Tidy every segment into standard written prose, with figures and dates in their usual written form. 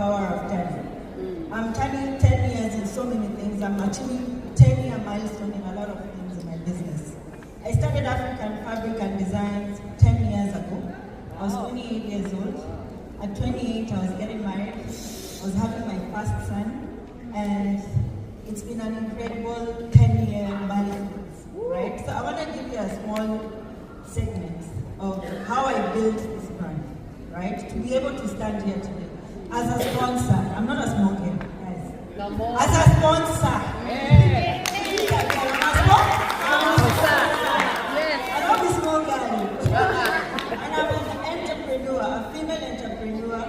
power of 10. I'm turning 10 years in so many things. I'm achieving 10-year milestone in a lot of things in my business. I started African Fabric and Designs 10 years ago. I was 28 years old. At 28, I was getting married. I was having my first son. And it's been an incredible 10-year milestone, right? So I want to give you a small segment of how I built this brand, right? To be able to stand here today. As a sponsor, I'm not a small girl, guys. As a sponsor. Yeah. I'm not a small girl. And I'm an entrepreneur, a female entrepreneur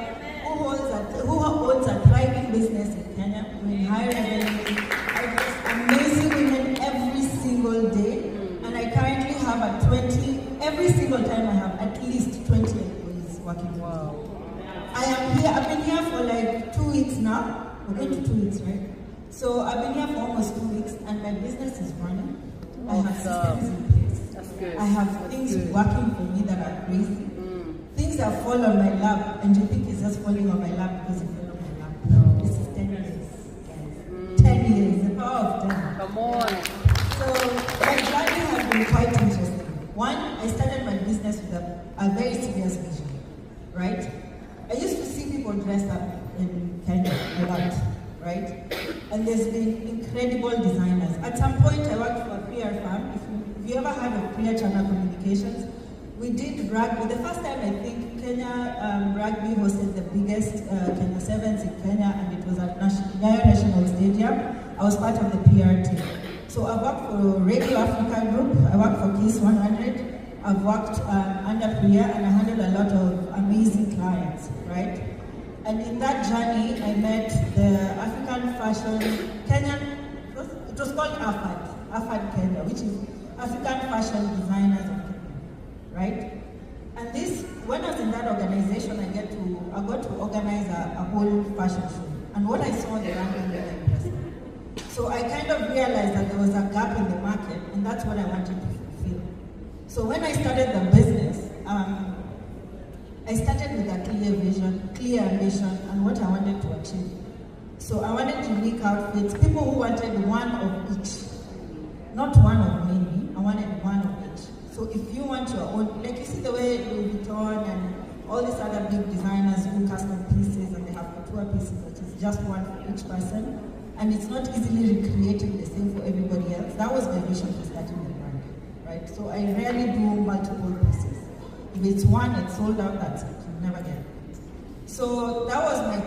who owns a thriving business in Kenya. Doing high revenue. I get amazing women every single day. And I currently have every single time I have at least 20 employees working. Wow. I've been here for like 2 weeks now. We're going to 2 weeks, right? So I've been here for almost 2 weeks and my business is running. I have systems in place. That's good. I have things working for me that are crazy. Things that fall on my lap and you think it's just falling on my lap because it fell on my lap. No, this is 10 years, guys. 10 years, the power of 10. Come on. So my journey has been quite interesting. One, I started my business with a very serious vision, right? I used to see people dressed up in Kenya a lot, right? And there's been incredible designers. At some point, I worked for a PR firm. If you ever heard of Priya Chana Communications, we did rugby. The first time I think Kenya rugby hosted the biggest Kenya Sevens in Kenya, and it was at Nyayo National Stadium. I was part of the PR team. So I worked for Radio Africa Group. I worked for Kiss 100. I've worked under Priya, and I handled a lot of amazing clients, right? And in that journey, I met the African fashion Kenyan. It was called AFAD Kenya, which is African Fashion Designers of Kenya. Right? And this, when I was in that organization, I got to organize a whole fashion show. And what I saw there really impressed me. So I kind of realized that there was a gap in the market, and that's what I wanted to fulfill. So when I started the business, I started with a clear vision, clear ambition, and what I wanted to achieve. So I wanted unique outfits, people who wanted one of each. Not one of many, I wanted one of each. So if you want your own, like you see the way Louis Vuitton and all these other big designers do custom pieces and they have couture pieces, which is just one for each person, and it's not easily recreating the same for everybody else. That was my vision for starting the brand, right? So I rarely do multiple pieces. If it's one, it's sold out, that's it, you never get it. So that was my